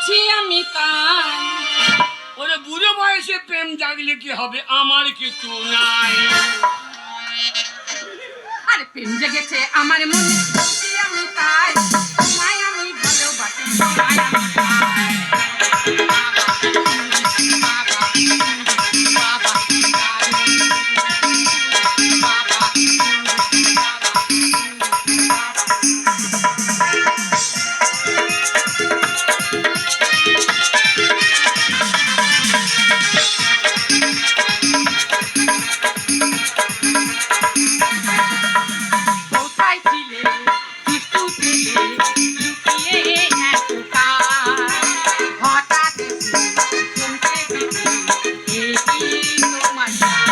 বলছি আমি তাই। ওরে বুড়ো বয়সে প্রেম জাগলে কি হবে, আমার কিছু নাই। আরে প্রেম জেগেছে আমার মনে, বলছি আমি তাই। তোমায় আমি ভালোবাসি, তোমায় আমি চাই। কোথায় ছিলে একটু ছিলে লুকিয়ে এতকাল, হঠাৎ এসে চমকে দিলে এ কি তোমার চাল।